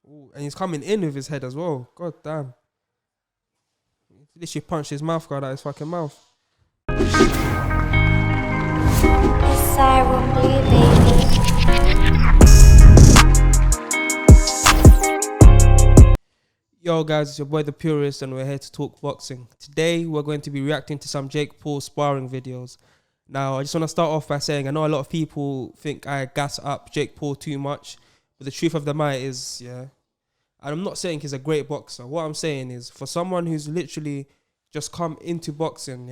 Ooh, and he's coming in with his head as well. God damn. He literally punched his mouth guard out his fucking mouth. Siren Blue, baby. Yo guys, it's your boy the Purist and we're here to talk boxing. Today we're going to be reacting to some Jake Paul sparring videos. Now I just want to start off by saying I know a lot of people think I gas up Jake Paul too much, but the truth of the matter is, and I'm not saying he's a great boxer. What I'm saying is, for someone who's literally just come into boxing,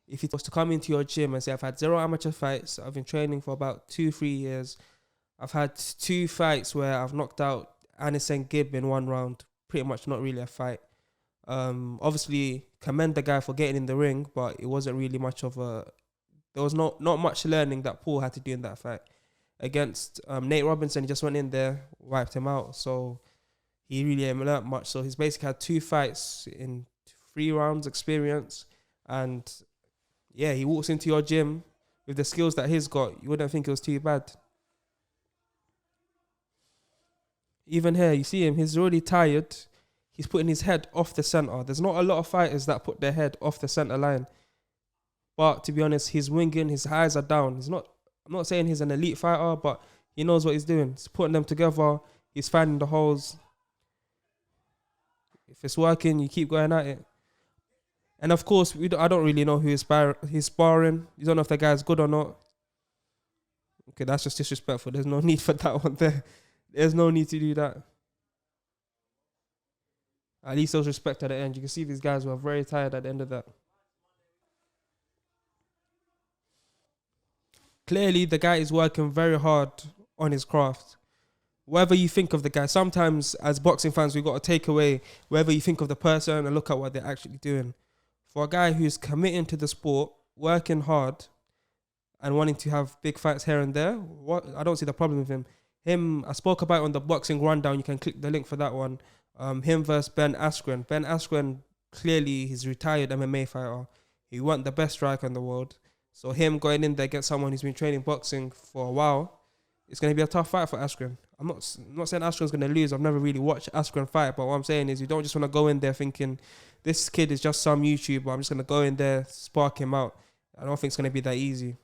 if he was to come into your gym and say, I've had 0 amateur fights, I've been training for about 2-3 years, I've had 2 fights where I've knocked out Anderson Gibb in 1 round, pretty much not really a fight. Obviously, commend the guy for getting in the ring, but it wasn't really much of a... There was not much learning that Paul had to do in that fight. Against Nate Robinson, he just went in there, wiped him out, so he really ain't learned much. So he's basically had 2 fights in 3 rounds experience, and yeah, he walks into your gym with the skills that he's got, you wouldn't think it was too bad. Even here, you see him, he's already tired. He's putting his head off the center. There's not a lot of fighters that put their head off the center line. But to be honest, he's winging, his eyes are down. I'm not saying he's an elite fighter, but he knows what he's doing. He's putting them together. He's finding the holes. If it's working, you keep going at it. And of course, I don't really know who he's sparring. You don't know if the guy's good or not. Okay, that's just disrespectful. There's no need for that one there. There's no need to do that. At least there was respect at the end. You can see these guys were very tired at the end of that. Clearly, the guy is working very hard on his craft. Whatever you think of the guy, sometimes as boxing fans, we've got to take away whatever you think of the person and look at what they're actually doing. For a guy who's committing to the sport, working hard, and wanting to have big fights here and there, I don't see the problem with him. I spoke about on the boxing rundown. You can click the link for that one. Him versus Ben Askren. Ben Askren, clearly he's a retired MMA fighter. He wasn't the best striker in the world. So him going in there against someone who's been training boxing for a while, it's going to be a tough fight for Askren. I'm not saying Askren's going to lose. I've never really watched Askren fight, but what I'm saying is you don't just want to go in there thinking this kid is just some YouTuber. I'm just going to go in there, spark him out. I don't think it's going to be that easy.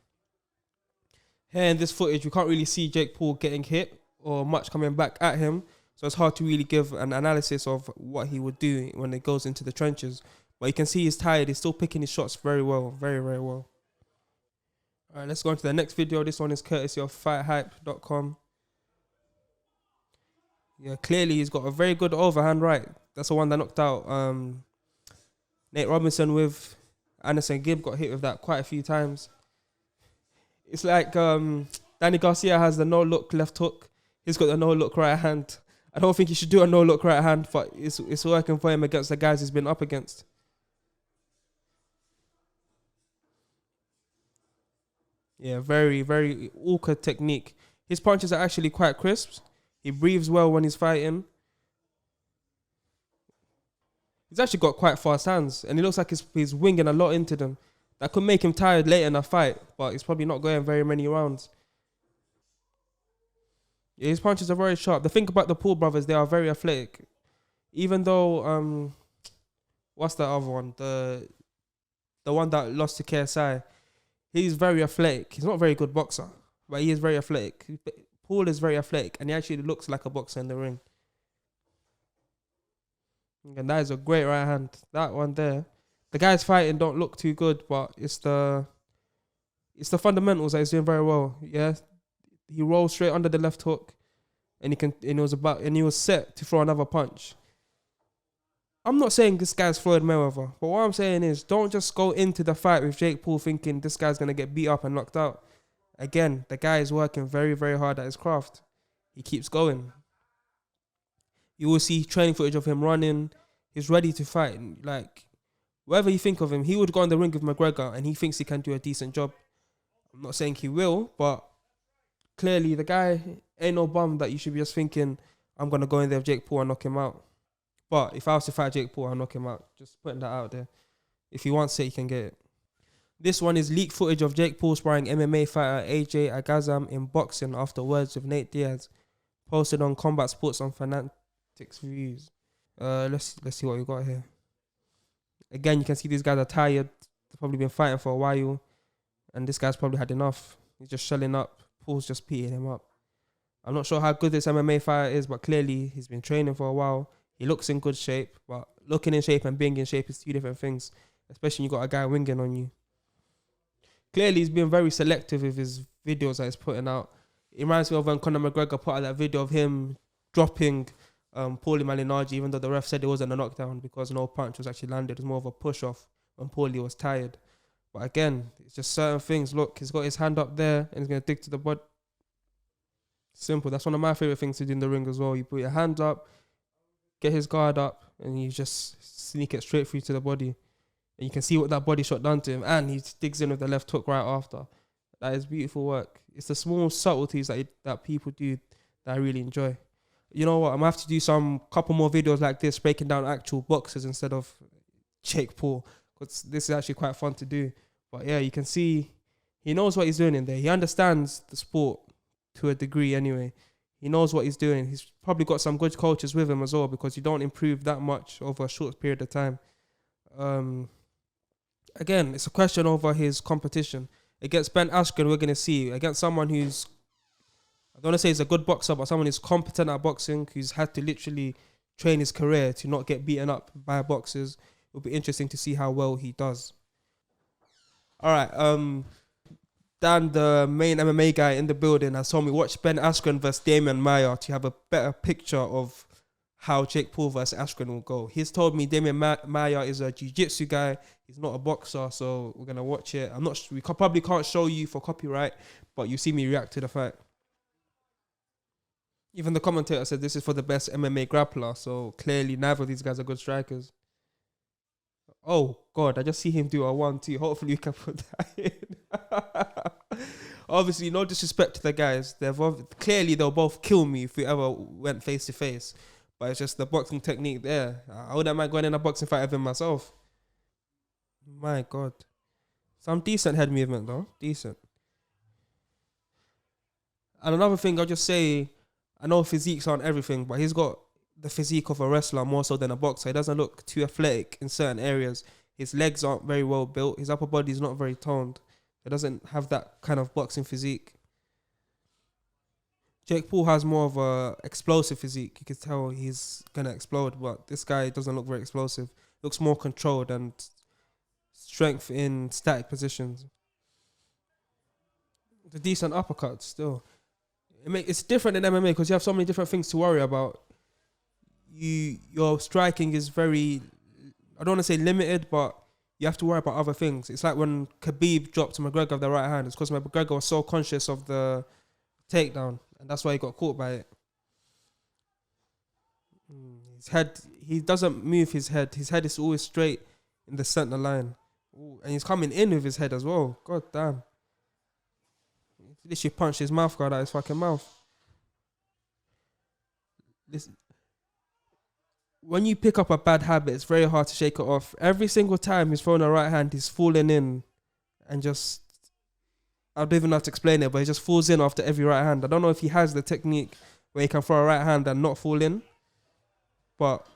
Here in this footage, we can't really see Jake Paul getting hit or much coming back at him. So it's hard to really give an analysis of what he would do when it goes into the trenches. But you can see he's tired. He's still picking his shots very well. Very, very well. All right, let's go on to the next video. This one is courtesy of fighthype.com. Yeah, clearly he's got a very good overhand right. That's the one that knocked out Nate Robinson with. Anderson Gibb got hit with that quite a few times. It's like Danny Garcia has the no-look left hook. He's got the no-look right hand. I don't think he should do a no-look right hand, but it's working for him against the guys he's been up against. Yeah, very, very awkward technique. His punches are actually quite crisp. He breathes well when he's fighting. He's actually got quite fast hands, and it looks like he's winging a lot into them. That could make him tired later in a fight, but he's probably not going very many rounds. Yeah, his punches are very sharp. The thing about the Paul brothers, they are very athletic. Even though, what's the other one? The one that lost to KSI. He's very athletic. He's not a very good boxer, but he is very athletic. Paul is very athletic, and he actually looks like a boxer in the ring. And that is a great right hand. That one there. The guys fighting don't look too good, but it's the fundamentals that he's doing very well. Yeah, he rolls straight under the left hook, and he was set to throw another punch. I'm not saying this guy's Floyd Mayweather, but what I'm saying is don't just go into the fight with Jake Paul thinking this guy's gonna get beat up and knocked out. Again, the guy is working very, very hard at his craft. He keeps going. You will see training footage of him running. He's ready to fight. Like, whatever you think of him, he would go in the ring with McGregor and he thinks he can do a decent job. I'm not saying he will, but clearly the guy ain't no bum that you should be just thinking, I'm going to go in there with Jake Paul and knock him out. But if I was to fight Jake Paul, I'll knock him out. Just putting that out there. If he wants it, he can get it. This one is leaked footage of Jake Paul sparring MMA fighter AJ Agazam in boxing after words with Nate Diaz. Posted on Combat Sports on views. Let's see what we got here. Again, you can see these guys are tired. They've probably been fighting for a while, and this guy's probably had enough. He's just shelling up. Paul's just beating him up. I'm not sure how good this MMA fighter is, but clearly he's been training for a while. He looks in good shape, but looking in shape and being in shape is two different things, especially when you got a guy winging on you. Clearly, he's been very selective with his videos that he's putting out. It reminds me of when Conor McGregor put out that video of him dropping Paulie Malignaggi, even though the ref said it wasn't a knockdown because no punch was actually landed. It was more of a push-off when Paulie was tired. But again, it's just certain things. Look, he's got his hand up there and he's going to dig to the body. Simple. That's one of my favourite things to do in the ring as well. You put your hand up, get his guard up, and you just sneak it straight through to the body. And you can see what that body shot done to him. And he digs in with the left hook right after. That is beautiful work. It's the small subtleties that people do that I really enjoy. You know what? I'm going to have to do some couple more videos like this, breaking down actual boxers instead of Jake Paul. Because this is actually quite fun to do. But yeah, you can see he knows what he's doing in there. He understands the sport to a degree anyway. He knows what he's doing. He's probably got some good coaches with him as well, because you don't improve that much over a short period of time. Again, it's a question over his competition. Against Ben Askren, we're going to see. Against someone who's, I don't want to say he's a good boxer, but someone who's competent at boxing, who's had to literally train his career to not get beaten up by boxers. It'll be interesting to see how well he does. All right, Dan, the main MMA guy in the building, has told me watch Ben Askren versus Damian Maia to have a better picture of how Jake Paul versus Askren will go. He's told me Damian Maia is a jiu-jitsu guy. He's not a boxer, so we're gonna watch it. I'm not. We probably can't show you for copyright, but you see me react to the fight. Even the commentator said this is for the best MMA grappler, so clearly neither of these guys are good strikers. Oh God, I just see him do a 1-2. Hopefully we can put that in. Obviously, no disrespect to the guys. Clearly they'll both kill me if we ever went face to face. But it's just the boxing technique there. I wouldn't mind going in a boxing fight with him myself. My God. Some decent head movement though. Decent. And another thing I'll just say, I know physiques aren't everything, but he's got the physique of a wrestler more so than a boxer. He doesn't look too athletic in certain areas. His legs aren't very well built. His upper body is not very toned. He doesn't have that kind of boxing physique. Jake Paul has more of a explosive physique. You can tell he's going to explode, but this guy doesn't look very explosive. Looks more controlled and strength in static positions. It's a decent uppercut still. It's different in MMA because you have so many different things to worry about. Your striking is very, I don't want to say limited, but you have to worry about other things. It's like when Khabib dropped McGregor with the right hand. It's because McGregor was so conscious of the takedown, and that's why he got caught by it. His head, he doesn't move his head. His head is always straight in the center line. Ooh, and he's coming in with his head as well. God damn. He literally punched his mouth guard out his fucking mouth. Listen. When you pick up a bad habit, it's very hard to shake it off. Every single time he's throwing a right hand, he's falling in and just, I don't even know how to explain it, but he just falls in after every right hand. I don't know if he has the technique where he can throw a right hand and not fall in, but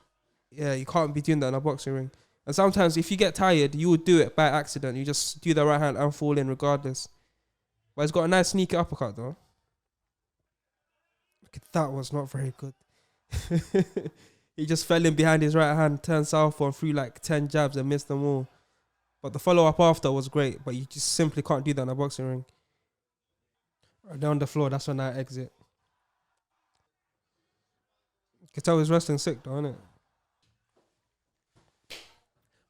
yeah, you can't be doing that in a boxing ring. And sometimes if you get tired, you would do it by accident. You just do the right hand and fall in regardless. But he's got a nice sneaky uppercut though. That was not very good. He just fell in behind his right hand, turned southpaw and threw like 10 jabs and missed them all. But the follow-up after was great, but you just simply can't do that in a boxing ring. Right down the floor, that's when I exit. You can tell he's wrestling sick though, innit?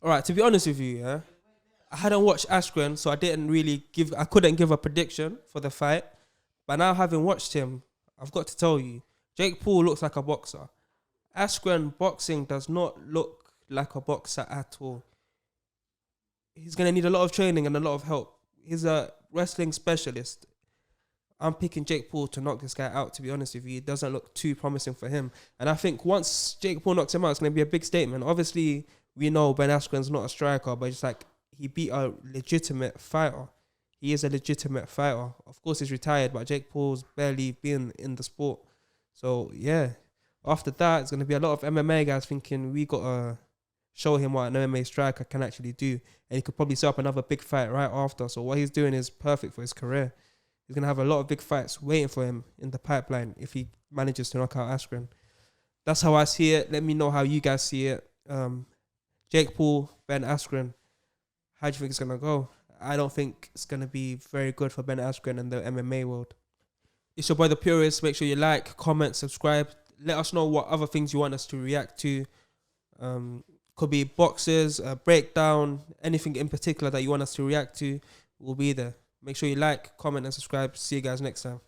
Alright, to be honest with you, yeah, I hadn't watched Askren, so I couldn't give a prediction for the fight. But now having watched him, I've got to tell you, Jake Paul looks like a boxer. Askren boxing does not look like a boxer at all. He's going to need a lot of training and a lot of help. He's a wrestling specialist. I'm picking Jake Paul to knock this guy out, to be honest with you. It doesn't look too promising for him. And I think once Jake Paul knocks him out, it's going to be a big statement. Obviously, we know Ben Askren's not a striker, but it's like he beat a legitimate fighter. He is a legitimate fighter. Of course, he's retired, but Jake Paul's barely been in the sport. So, yeah. After that, it's going to be a lot of MMA guys thinking we got to show him what an MMA striker can actually do. And he could probably set up another big fight right after. So what he's doing is perfect for his career. He's going to have a lot of big fights waiting for him in the pipeline if he manages to knock out Askren. That's how I see it. Let me know how you guys see it. Jake Paul, Ben Askren. How do you think it's going to go? I don't think it's going to be very good for Ben Askren in the MMA world. It's your boy, The Purist. Make sure you like, comment, subscribe. Let us know what other things you want us to react to. Could be boxes, a breakdown, anything in particular that you want us to react to. We'll be there. Make sure you like, comment, and subscribe. See you guys next time.